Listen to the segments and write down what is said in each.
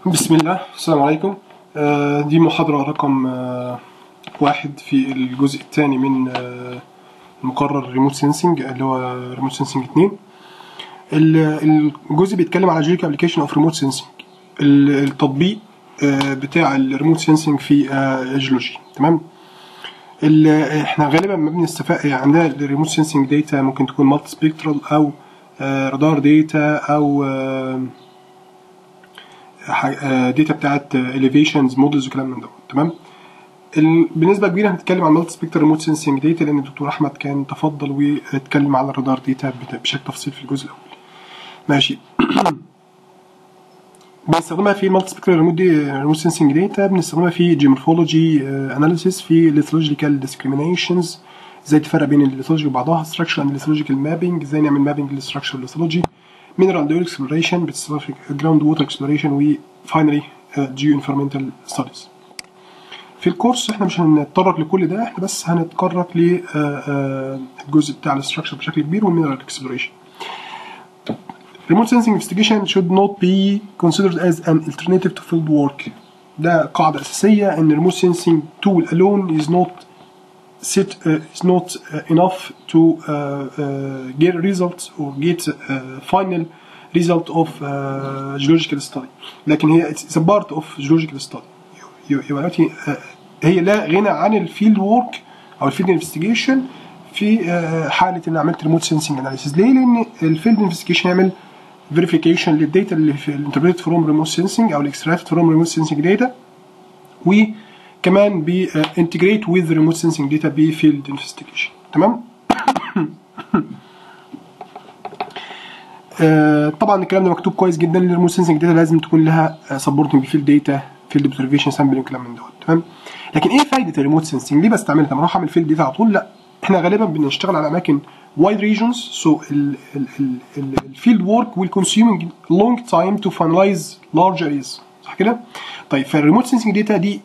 بسم الله، السلام عليكم. دي محاضرة رقم 1 في الجزء الثاني من المقرر ريموت سينسينج اللي هو ريموت سينسينج 2. الجزء بيتكلم على جيولوجيكال ابلكيشن اوف ريموت سينسينج، التطبيق بتاع الريموت سينسينج في جيولوجي. تمام. احنا غالبا ما بنستفاد عندنا الريموت سينسينج داتا ممكن تكون مالتي سبيكترال او رادار داتا او داتا بتاعت اليفيشنز مودلز وكلام من ده. تمام. بنسبه كبيره هنتكلم عن مالتي سبيكترال ريموت سينسينج داتا لان الدكتور احمد كان تفضل واتكلم على الرادار داتا بشكل تفصيل في الجزء الاول. ماشي. بنستخدمها في المالتي سبيكترال ريموت سينسينج داتا، بنستخدمها في جيومورفولوجي اناليسيس، في ليثولوجيكال ديسكريمينيشنز، ازاي تفرق بين الليثولوجي وبعضها، ستراكشر اند ليثولوجيكال مابينج، ازاي نعمل مابينج للستراكشر والليثولوجي، مينرال ديول اكسبلوريشن، بتستخدم في جراوند ووتر اكسبلوريشن، وفاينلي جيو انفيرمنتال ستاديز. في الكورس احنا مش هنتطرق لكل ده، احنا بس هنتطرق للجزء بتاع الاستراكشر بشكل كبير والمينرال اكسبلوريشن. Remote sensing investigation should not be considered as an alternative to field work. ده قاعدة أساسية إن remote sensing tool alone is not enough to get results or get final result of geological study. لكن هي it's a part of geological study. يبقى هي لا غنى عن الفيلد وورك أو الفيلد انفستيجيشن في حالة إن عملت remote sensing analysis. ليه؟ لأن الفيلد انفستيجيشن يعمل verification للداتا اللي في الانتربريت فروم ريموت سينسينج او الاكستراكت فروم ريموت سينسينج داتا، وكمان بانتجريت وذ ريموت سينسينج داتا بفيلد انفستيجيشن. تمام. طبعا الكلام ده مكتوب كويس جدا. الريموت سينسينج داتا لازم تكون لها سبورتنج بفيلد داتا، فيلد اوبزرفيشن، سامبلنج وكلام من دوت. تمام. لكن ايه فايده الريموت سينسينج؟ ليه بستعملها؟ ما اروح اعمل فيلد داتا على طول؟ لا، احنا غالبا بنشتغل على اماكن wide regions, so the field work will consume long time to finalize large areas. صح كده؟ طيب فالريموت سينسينج داتا دي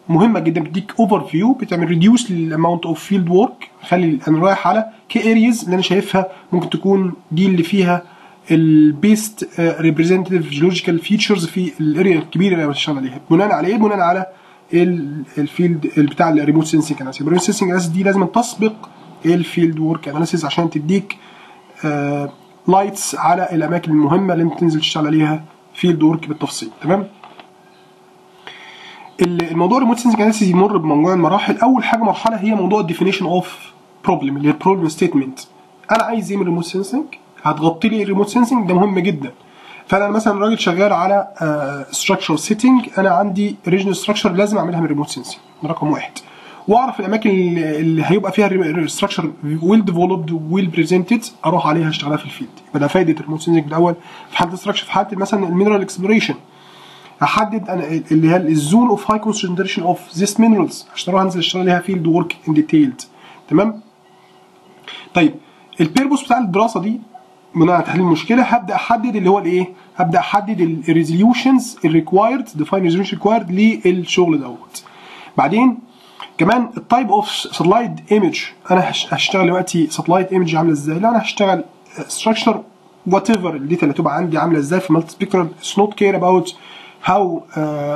مهمه جدا، بتديك اوفر فيو، بتعمل ريديوس للاماونت اوف فيلد ورك، خلي انا رايح على كي ارياز اللي انا شايفها ممكن تكون دي اللي فيها البيست ريبريزنتيف جيولوجيكال فيتشرز في الاريا الكبيره اللي انا بشتغل عليها. بناء على ايه؟ بناء على الفيلد بتاع الريموت سينسينج اناليسيس. الريموت سينسينج اناليسيس دي لازم تسبق الفيلد وورك اناليسيس عشان تديك لايتس على الاماكن المهمه اللي انت تنزل تشتغل عليها فيلد وورك بالتفصيل. تمام. الموضوع الريموت سينسينج اناليسيس يمر بمجموعه مراحل. اول حاجه مرحله هي موضوع الديفينيشن اوف بروبلم، اللي هي البروبلم ستيتمنت. انا عايز ايه من الريموت سينسينج؟ هتغطي لي الريموت سينسينج ده مهم جدا. فانا مثلا راجل شغال على ستراكشر سيتنج، انا عندي ريجنال ستراكشر لازم اعملها من الريموت سينسينج رقم 1، واعرف الاماكن اللي هيبقى فيها الستراكشر ويل ديفلوبد ويل بريزنتد اروح عليها اشتغلها في الفيلد. يبقى ده فايده الريموت سينسينج الاول في حاله الستراكشر. في حاله مثلا المينرال اكسبلوريشن احدد انا اللي هي الزون اوف هاي كونسنتريشن اوف ذيس مينرالز عشان اروح انزل اشتغل عليها فيلد ورك ان ديتيلد. تمام. طيب البيربوس بتاع الدراسه دي بناء على تحليل المشكله هبدا احدد اللي هو الايه؟ هبدا احدد الريزوليوشنز الريكوايرد، ديفاين ريزوليوشن ريكوايرد للشغل دوت. بعدين كمان التايب اوف ساتلايت ايمج، انا هشتغل دلوقتي ساتلايت ايمج عامله ازاي؟ لا، انا هشتغل ستراكشر وات ايفر الداتا اللي تبقى عندي عامله ازاي في مالتي سبيكترال. اتس نوت كير اباوت هاو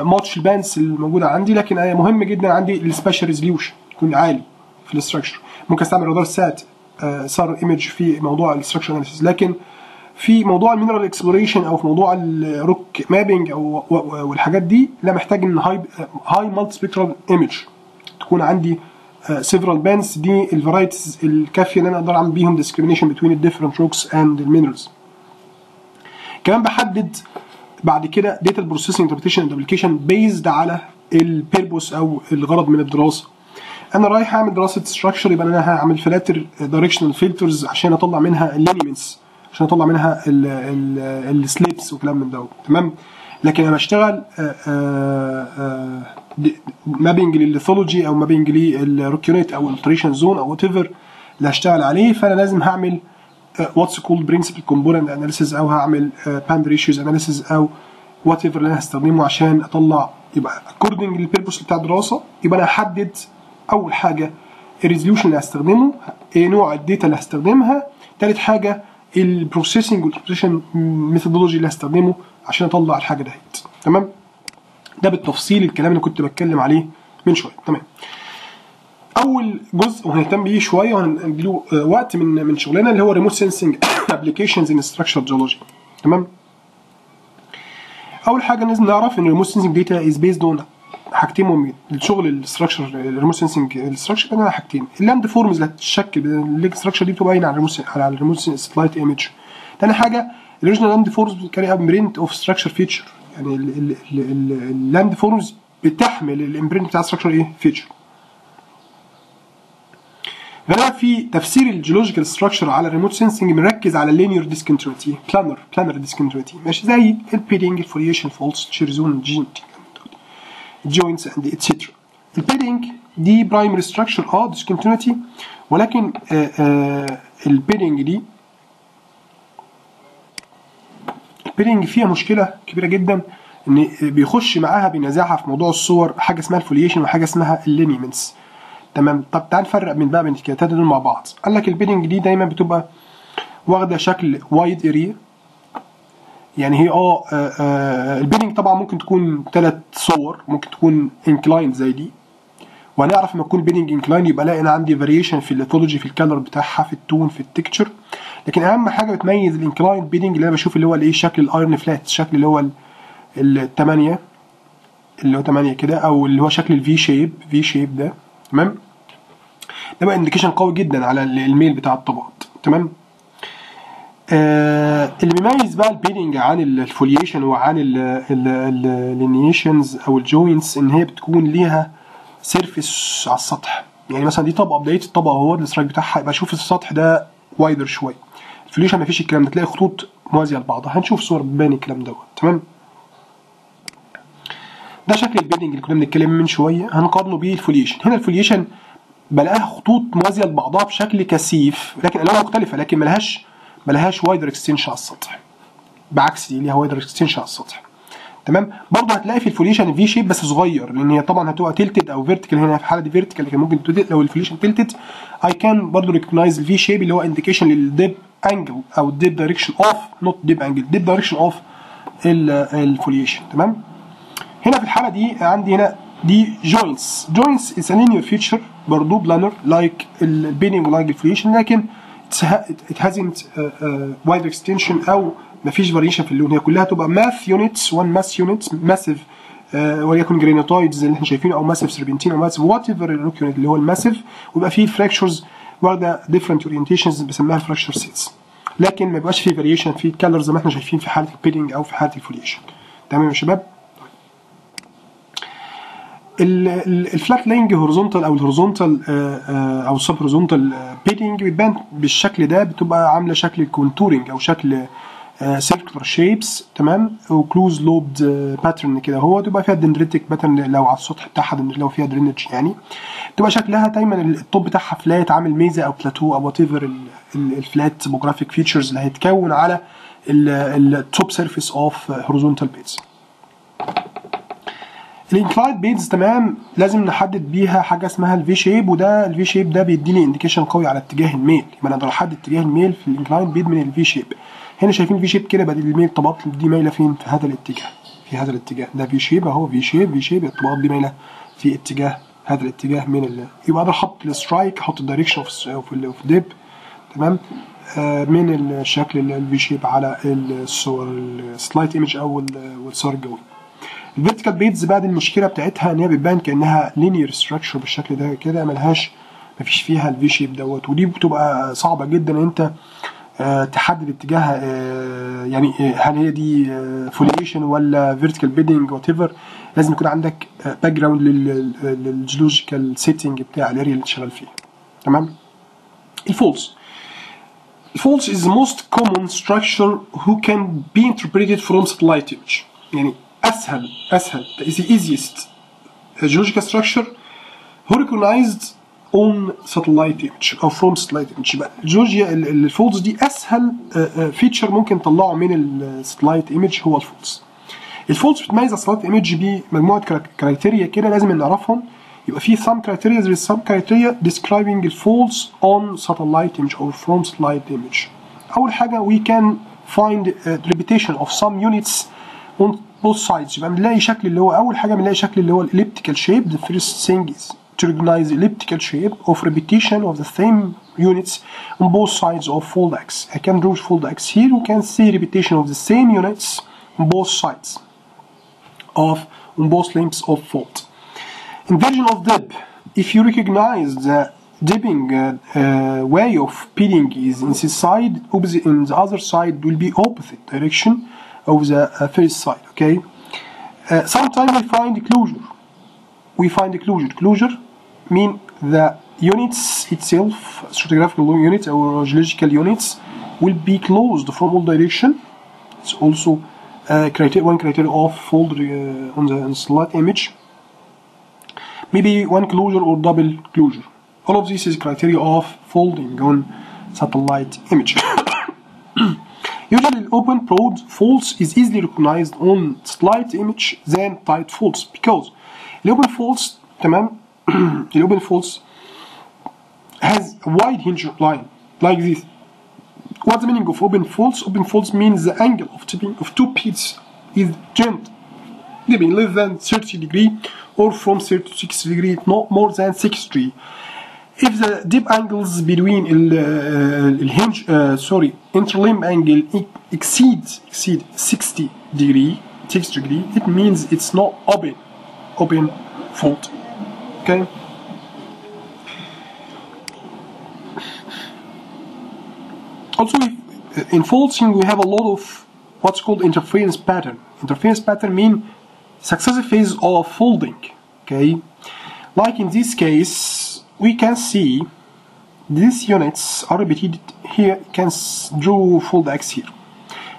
ماتش الباندز الموجوده عندي، لكن مهم جدا عندي السبيشال ريزوليوشن يكون عالي في الاستراكشر. ممكن استعمل رادار سات صار ايمج في موضوع الاستراكشر اناليسيس، لكن في موضوع المينرال اكسبلوريشن او في موضوع الروك مابينج او والحاجات دي لا، محتاج ان هاي مالتي سبيكترال ايمج تكون عندي several bands، دي الفرايتيز الكافيه ان انا اقدر اعمل بيهم discrimination between the different rocks and the minerals. كمان بحدد بعد كده data processing interpretation and application based على البيربوس او الغرض من الدراسه. انا رايح اعمل دراسه structure، يبقى انا هعمل فلاتر directional filters عشان اطلع منها اللينيمنتس، عشان اطلع منها السليبس وكلام من ده. تمام. لكن انا بشتغل مابينج للليثولوجي او مابينج للروكيونيت او التريشن زون او وات ايفر اللي هشتغل عليه، فانا لازم هعمل واتس كولد برنسبل كومبوننت اناليسيز او هعمل باند ريشيوز اناليسيز او وات ايفر اللي انا هستخدمه عشان اطلع يبقى اكوردنج للبيربوس بتاع الدراسه. يبقى انا احدد اول حاجه الريزوليوشن اللي هستخدمه، ايه نوع الداتا اللي هستخدمها، ثالث حاجه البروسيسنج والانتربريتيشن ميثودولوجي اللي هستخدمه عشان اطلع الحاجه ديت. تمام. ده بالتفصيل الكلام اللي كنت بتكلم عليه من شويه. تمام. اول جزء وهنهتم بيه شويه وهنديله وقت من شغلنا اللي هو ريموت سينسنج ابلكيشنز ان ستراكشر جيولوجي. تمام. اول حاجه لازم نعرف ان الريموت سينسنج داتا از بيزد اون حاجتين مهمين. الشغل الستراكشر الريموت سينسنج الستراكشر بيبقى حاجتين. اللاند فورمز اللي هتتشكل الاستراكشر دي بتبقى باينه على الريموت ساتلايت ايمج. ثاني حاجه الاوريجينال لاند فورمز بتكاري امبرنت اوف ستراكشر فيتشر، يعني اللاند فورمز بتحمل الامبرنت بتاع ستراكشر ايه فيتشر. غالبا في تفسير الجيولوجيكال ستراكشر على الريموت سينسنج بنركز على اللينير ديسكونتينيوتي بلانر ديسكونتينيوتي، ماشي، زي البيدنج الفوليشن فولتس شيرزون جوينتس اند اتسترا. البيدنج دي برايمري ستراكشر ديسكونتينيوتي، ولكن البيدنج دي فيها مشكله كبيره جدا، ان بيخش معاها بينازعها في موضوع الصور حاجه اسمها الفوليشن وحاجه اسمها اللينيمنتس. تمام. طب تعال نفرق من الثلاثه دول مع بعض. قال لك البيدنج دي دايما بتبقى واخده شكل وايد اريا، يعني هي البيدنج طبعا ممكن تكون 3 صور، ممكن تكون انكلايند زي دي، وهنعرف لما تكون بيدنج انكلايند يبقى الاقي انا عندي فاريشن في الليثولوجي في الكالر بتاعها في التون في التكتشر. لكن اهم حاجه بتميز الانكلايند بيدنج اللي انا بشوف اللي هو الايه شكل الايرن فلات، الشكل اللي هو الثمانيه اللي هو 8 كده، او اللي هو شكل الفي شيب ده. تمام. ده بقى انديكيشن قوي جدا على الميل بتاع الطبقات. تمام. اللي بيميز بقى البيدنج عن الفوليشن وعن اللينيشنز او الجوينتس ان هي بتكون ليها سيرفيس على السطح. يعني مثلا دي طبقه، بدايه الطبقه اهو الاسترايك بتاعها يبقى شوف السطح ده وايدر شويه. الفوليشن مفيش الكلام ده، تلاقي خطوط موازيه لبعضها. هنشوف صور بتبان الكلام دوت. تمام. ده شكل البيدنج اللي كنا بنتكلم من شويه، هنقارنه بيه الفوليشن. هنا الفوليشن بلاقيها خطوط موازيه لبعضها بشكل كثيف، لكن الوانها مختلفه، لكن ملهاش وايدر اكستنشن على السطح، بعكس دي ليها وايدر اكستنشن على السطح. تمام. برضه هتلاقي في الفوليشن في شيب بس صغير، لان هي طبعا هتبقى تلتد او فيرتيكال. هنا في الحاله دي فيرتيكال، لكن ممكن لو الفوليشن تلتد اي كان برضه ريكوجنايز الفي شيب اللي هو انديكيشن للديب انجل او الديب دايركشن اوف نوت ديب انجل، ديب دايركشن اوف الفوليشن. تمام. هنا في الحاله دي عندي هنا دي جوينتس از ا linear feature برضه بلانر لايك البيننج ولايك الفوليشن، لكن it hasn't wide extension او مفيش فاريشن في اللون. هي كلها تبقى ماث يونتس، 1 ماث يونتس ماسيف وليكن جرينيتايدز اللي احنا شايفينه، او ماسيف سيربنتين، او ماسيف وات ايفر الروك يونت اللي هو الماسيف، ويبقى فيه فراكشرز واخده ديفرنت اورينتيشنز بنسميها الفراكشر سيتس، لكن ما بيبقاش فيه فاريشن في الكالر زي ما احنا شايفين في حاله البيدنج او في حاله الفوليشن. تمام يا شباب. الفلات لينج هوريزونتال او الهوريزونتال او السب هوريزونتال بيدنج بتبان بالشكل ده، بتبقى عامله شكل الكونتورنج او شكل سيركلر شيبس. تمام. وكلوز لوبد باترن كده، هو تبقى فيها دندريتك باترن لو على السطح بتاعها، لو فيها درينج يعني تبقى شكلها دايما التوب بتاعها فلات، عامل ميزه او بلاتو او وات ايفر الفلات توبوغرافيك فيتشرز اللي هيتكون على التوب سيرفيس اوف هوريزونتال بيدز. الانكلايد بيدز تمام لازم نحدد بيها حاجه اسمها الفي شيب، وده الفي شيب ده بيديني انديكيشن قوي على اتجاه الميل، يبقى انا اقدر احدد اتجاه الميل في الانكلايد بيد من الفي شيب. هنا شايفين الفي شيب كده، بدل الميل الطبقات دي مايله فين؟ في هذا الاتجاه، في هذا الاتجاه. ده في شيب اهو، في شيب الطبقات دي مايله في اتجاه هذا الاتجاه من يبقى اقدر احط السترايك، احط الدايركشن في ديب. تمام. من الشكل الفي شيب على الصور السلايت ايمج او الصور الجوي. الفيرتيكال بيدز بعد المشكله بتاعتها ان هي بتبان كانها لينير ستراكشر بالشكل ده كده، مفيش فيها الفي شيب دوت، ودي بتبقى صعبه جدا انت تحدد اتجاهها، يعني هل هي دي فوليشن ولا فيرتيكال بيدنج وات ايفر. لازم يكون عندك باك جراوند للجيولوجيكال سيتنج بتاع الاريا اللي شغال فيها. تمام. الفولز is the most common structure who can be interpreted from satellite image. يعني اسهل is the easiest geological structure who recognized on satellite image او from satellite image. بقى الجيولوجيا الفولز دي اسهل فيتشر ممكن نطلعه من الساتلايت ايمج هو الفولز. الفولز بتميز الساتلايت ايمج بمجموعه كرايتيريا كده لازم نعرفهم. يبقى في some criteria there is some criteria describing the faults on satellite image or from satellite image. أول حاجة we can find repetition of some units on both sides. يبقى بنلاقي شكل اللي هو أول حاجة بنلاقي شكل اللي هو elliptical shape. The first thing is to recognize elliptical shape of repetition of the same units on both sides of fold X. I can draw fold X here. You can see repetition of the same units on both sides on both lengths of fold. Inversion of dip. If you recognize the dipping way of peeling is in this side, opposite in the other side will be opposite direction of the first side. Okay. Sometimes we find closure. Closure mean the units itself, stratigraphical units or geological units, will be closed from all direction. It's also one criteria of fold on the slide image. Maybe one closure or double closure. All of this is criteria of folding on satellite image. Usually open broad folds is easily recognized on slide image than tight folds because the open folds تمام the open folds has a wide hinge line like this. What's the meaning of open folds? Open folds means the angle of tipping of two peats is gentle, maybe less than 30 degrees or from 30 to 60 degrees, not more than 60. If the dip angles between hinge interlimb angle exceeds 60 degree, it means it's not open fold. Okay. Also, in folding we have a lot of what's called interference pattern. Interference pattern mean successive phase of folding. Okay, like in this case, we can see these units are repeated here. You can draw fold X here.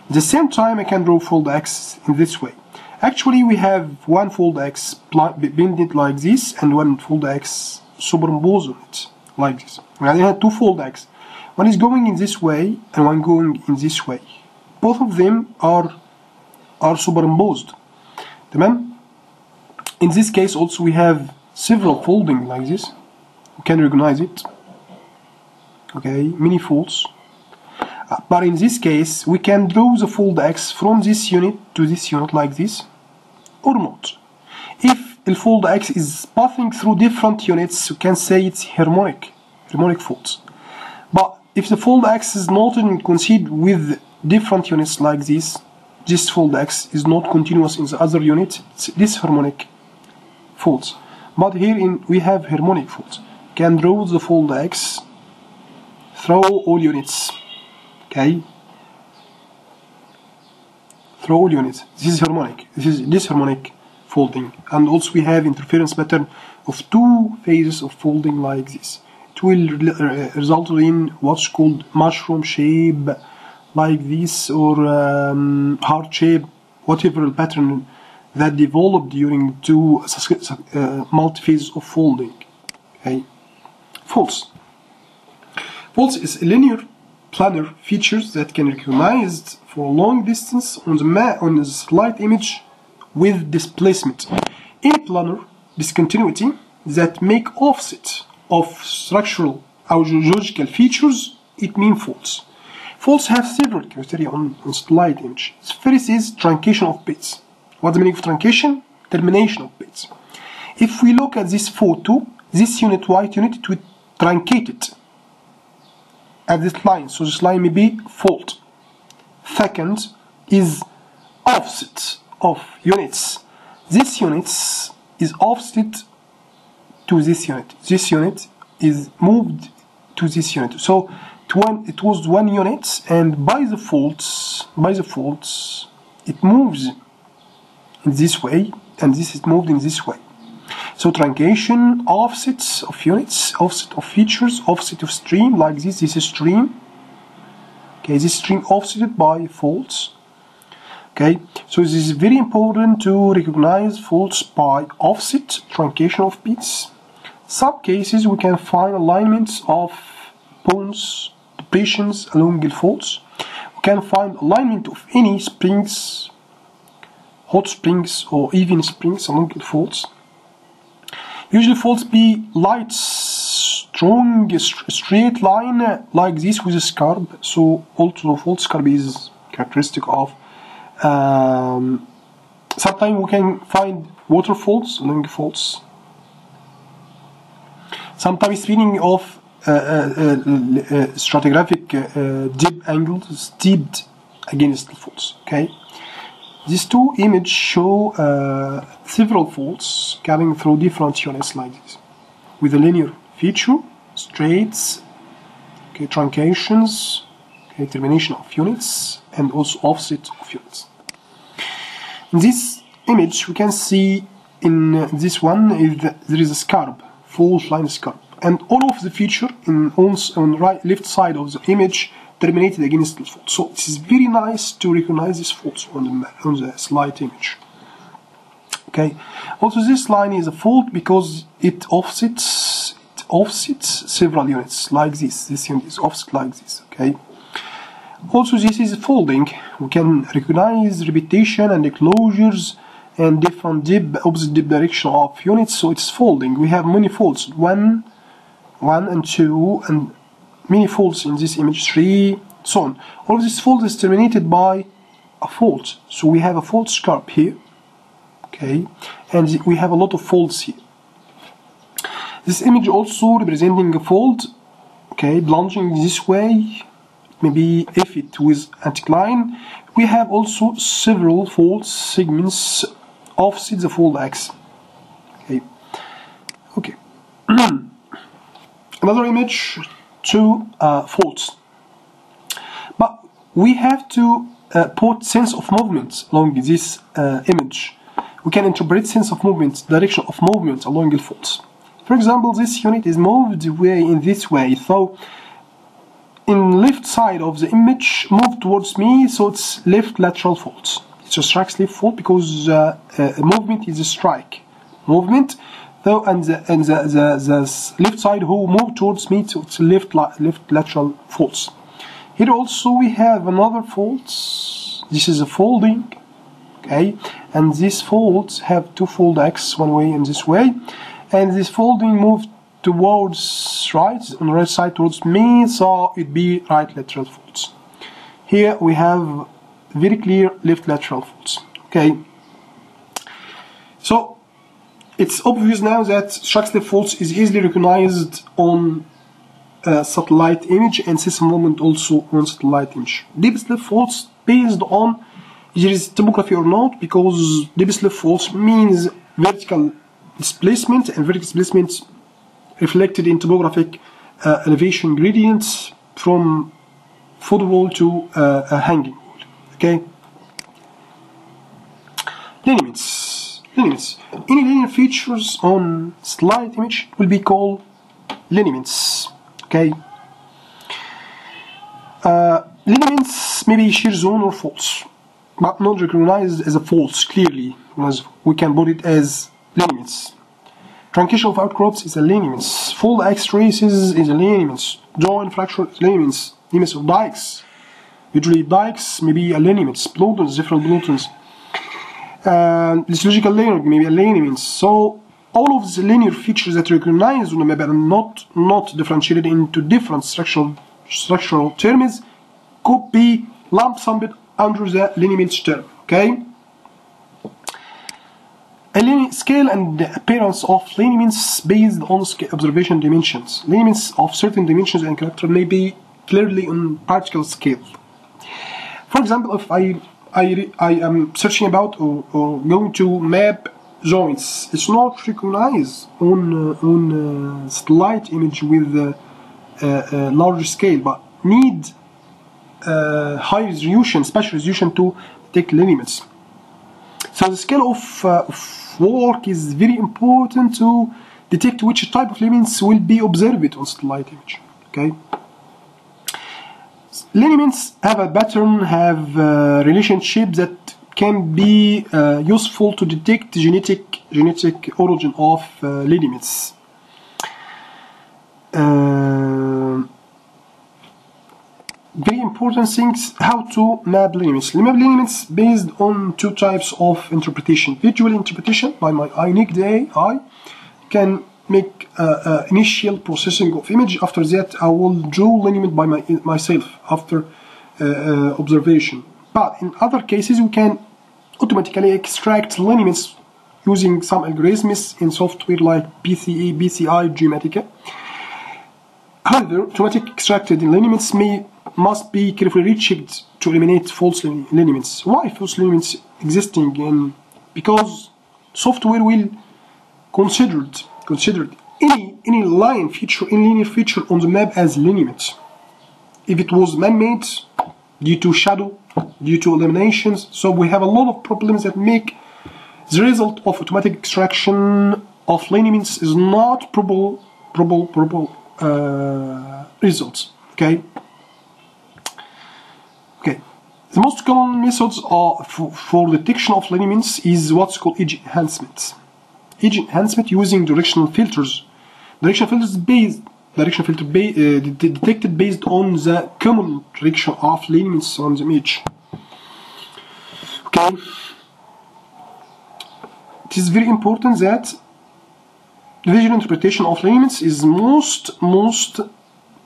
At the same time, I can draw fold X in this way. Actually, we have one fold X bended like this and one fold X superimposed on it like this. And I have two fold X. One is going in this way and one going in this way. Both of them are superimposed. تمام? In this case also we have several folding like this. You can recognize it. Okay, many folds. But in this case we can draw the fold X from this unit to this unit like this or not. If the fold X is passing through different units, you can say it's harmonic folds. But if the fold X is not coincide with different units like this fold X is not continuous in the other unit, it's disharmonic folds. But here we have harmonic folds. Can draw the fold X through all units. Okay, through all units. This is harmonic. This is disharmonic folding, and also we have interference pattern of two phases of folding like this. It will result in what's called mushroom shape like this or heart shape, whatever pattern that developed during two multi-phases of folding. Okay, folds. Folds is linear planar features that can be recognized for a long distance on the slide image with displacement. In planar discontinuity that make offset of structural or geological features, it means folds. Folds have several criteria on slide image. First is truncation of bits. What's the meaning of truncation? Termination of bits. If we look at this photo, this unit, white unit, it will truncate it at this line, so this line may be fold. Second is offset of units. This unit is offset to this unit. This unit is moved to this unit. So it was one unit, and by the folds, it moves in this way, and this is moved in this way. So truncation, offsets of units, offset of features, offset of stream like this. This is stream. Okay, this stream offsetted by folds. Okay, so this is very important to recognize folds by offset, truncation of bits. Some cases we can find alignments of bones, depressions along the folds. We can find alignment of any springs, hot springs or even springs along the folds. Usually folds be light, strong, straight line like this with a scarp. So also fold scarp is characteristic of Sometimes we can find waterfalls, long faults. Sometimes speaking of stratigraphic dip angles steeped against the faults. Okay, these two images show several faults coming through different units like this, with a linear feature, straits, okay, truncations, okay, termination of units, and also offset of units. In this image, we can see in this one there is a scarp, fault line scarp, and all of the feature on left side of the image terminated against the fault. So it is very nice to recognize these faults on the slide image. Okay. Also, this line is a fault because it offsets several units like this. This unit is offset like this. Okay. Also, this is folding. We can recognize repetition and closures and different opposite dip direction of units. So it's folding. We have many folds, one and two, and many folds in this image, 3, so on. All of this fold is terminated by a fault. So we have a fault scarp here, okay, and we have a lot of folds here. This image also representing a fold, okay, plunging this way, maybe if it with anticline. We have also several fold segments offset the fold axis. Okay. Another image, two faults. But we have to put sense of movement along this image. We can interpret sense of movement, direction of movement along the faults. For example, this unit is moved away in this way, so in left side of the image moved towards me, so it's left lateral fault. It's a strike slip fault because movement is a strike movement. So and the left side who moved towards me, so it's left lateral faults. Here also we have another fault. This is a folding, okay, and these folds have two fold axes, one way and this way, and this folding moved towards right, on the right side towards me, so it be right lateral faults. Here we have very clear left lateral faults. Okay, so it's obvious now that strike slip faults is easily recognized on satellite image and system movement also on satellite image. Deep slip faults based on there is topography or not, because deep slip faults means vertical displacement, and vertical displacement reflected in topographic elevation gradients from footwall to a hanging wall. Okay. Lineaments. Any linear features on slide image will be called lineaments. Okay. Lineaments may be shear zone or faults, but not recognized as a faults clearly, as we can put it as lineaments. Truncation of outcrops is a lineaments. Fold axe traces is a lineaments. Joint fracture is lineaments. Lineaments of dikes. Usually dikes may be a lineaments. Plotons, different plotons. Geological layer may be a lineaments. So all of the linear features that recognize on the map are not differentiated into different structural terms could be lump summed under the lineaments term. Okay. A scale and the appearance of lineaments based on observation dimensions. Lineaments of certain dimensions and character may be clearly on particle scale. For example, if I am searching about or going to map joints, it's not recognized on satellite image with a larger scale, but need high resolution, spatial resolution to detect lineaments. So the scale of work is very important to detect which type of lineaments will be observed on satellite image. Okay. Lineaments have a pattern, have a relationship that can be useful to detect genetic origin of lineaments. Very important things, how to map lineaments. Map lineaments based on two types of interpretation. Visual interpretation by my naked eye can make initial processing of image. After that, I will draw lineament by myself after observation. But in other cases, we can automatically extract elements using some algorithms in software like PCA, BCI, Geological. However, automatic extracted elements must be carefully rechecked to eliminate false elements. Why false elements existing? Because software will consider any line feature, any linear feature on the map as element. If it was man-made, due to shadow, due to eliminations, so we have a lot of problems that make the result of automatic extraction of elements is not probable results. Okay. The most common methods for detection of elements is what's called edge enhancement. Edge enhancement using directional filters. Directional filter detected based on the common direction of elements on the image. Okay. It is very important that the visual interpretation of elements is most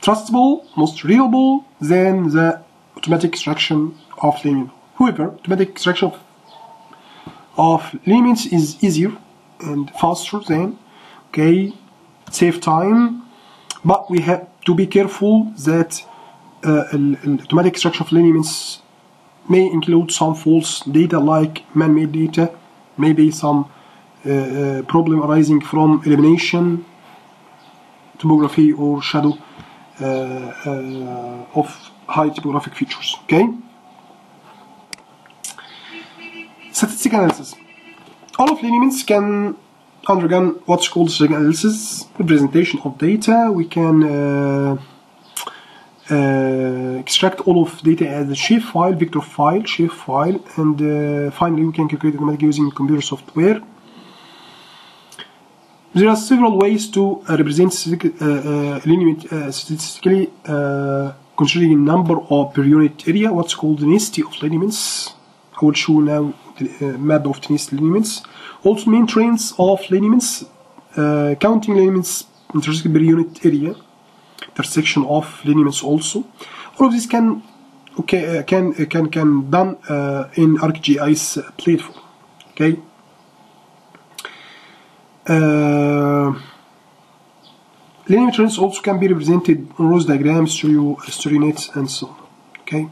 trustable, most reliable than the automatic extraction of elements. However, automatic extraction of elements is easier and faster than, save time, but we have to be careful that automatic extraction of elements may include some false data like man-made data, maybe some problem arising from elimination, topography or shadow of high topographic features. Okay. Statistical analysis. All of the elements can undergo what's called statistical analysis, representation of data. We can extract all of data as a shape file, vector file, shape file, and finally we can calculate automatically using computer software. There are several ways to represent element statistically, considering number of per unit area, what's called density of elements. I will show now the map of density elements. Also main trends of elements, counting elements intersected per unit area, intersection of elements also. All of this can done in ArcGIS platform. Okay. Linear trends also can be represented on rows diagrams, story nets, and so on. Okay.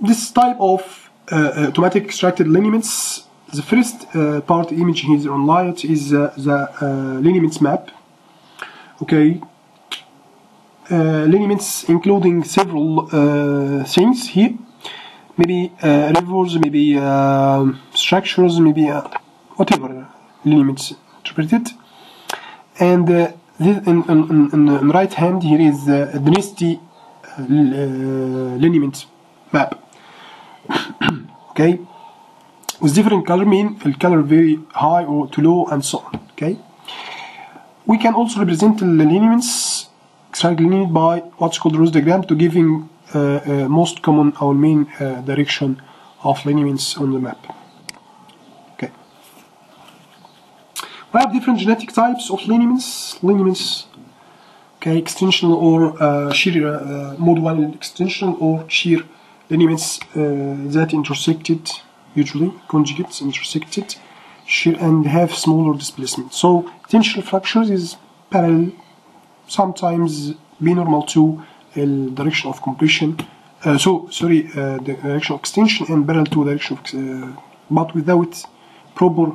This type of automatic extracted lineaments, the first part image here on light is the lineaments map. Okay. Lineaments including several things here, maybe rivers, maybe structures, maybe whatever lineaments interpreted. And this in the right hand here is the density lineament map. Okay, with different color, mean the color very high or too low and so on. Okay, we can also represent the lineaments extracted lineament by what's called rows diagram to giving most common or main direction of lineaments on the map. Okay, we have different genetic types of lineaments. Okay, extensional or shear mode 1 extensional or shear lineaments that intersected, usually conjugates intersected, shear and have smaller displacement. So tensile fractures is parallel, sometimes be normal to the direction of compression. The direction of extension and parallel to direction of, but without proper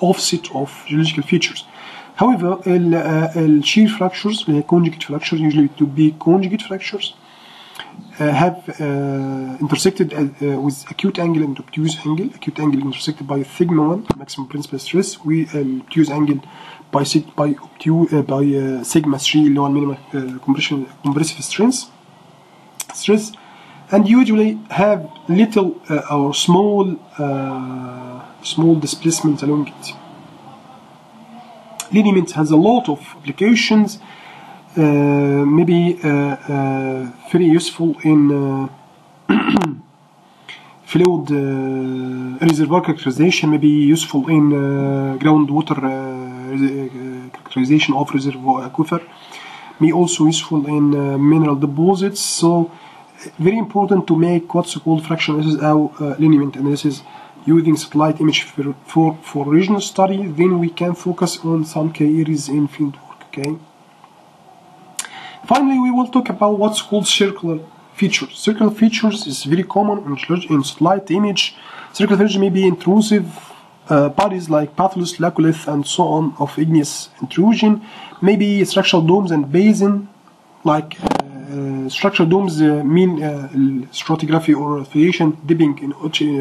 offset of geological features. However, shear fractures, conjugate fractures, usually to be conjugate fractures, have intersected with acute angle and obtuse angle. Acute angle intersected by sigma 1, maximum principal stress, obtuse angle by sigma 3 اللي هو minimum compressive stress, and usually have little or small displacement along it. Lineament has a lot of applications. Maybe very useful in fluid reservoir characterization, maybe useful in groundwater characterization of reservoir aquifer, may also useful in mineral deposits. So very important to make what's called fractional analysis أو lineament analysis using satellite image for regional study. Then we can focus on some key areas in field work. Okay. Finally, we will talk about what's called circular features. Circular features is very common in satellite image. Circular features may be intrusive bodies like pathless, laccolith, and so on of igneous intrusion. Maybe structural domes and basin, like structural domes mean stratigraphy or affiliation dipping in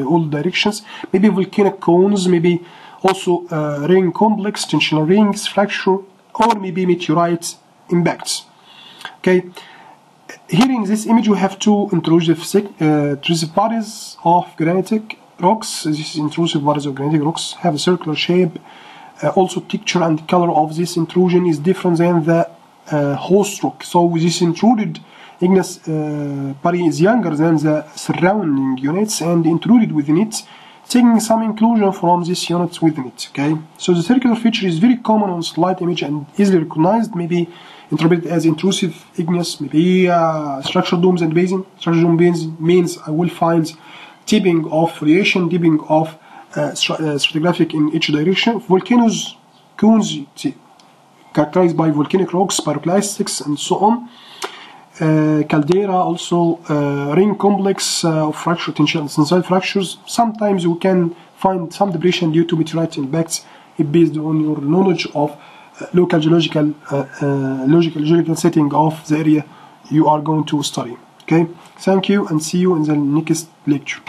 all directions. Maybe volcanic cones, maybe also ring complex, tensional rings, fracture, or maybe meteorite impacts. Okay, here in this image we have two intrusive bodies of granitic rocks. This intrusive bodies of granitic rocks have a circular shape. Also, texture and color of this intrusion is different than the host rock. So this intruded igneous body is younger than the surrounding units and intruded within it, taking some inclusion from these units within it. Okay, so the circular feature is very common on satellite image and easily recognized, maybe interpreted as intrusive igneous, maybe structural domes and basin. Structural dome basin means I will find tipping of radiation, tipping of stratigraphic in each direction. Volcanoes, cones characterized by volcanic rocks, pyroclastics, and so on. Caldera, also ring complex of fracture, tensile fractures. Sometimes you can find some depression due to meteorite impacts based on your knowledge of local geological setting of the area you are going to study. Okay, thank you and see you in the next lecture.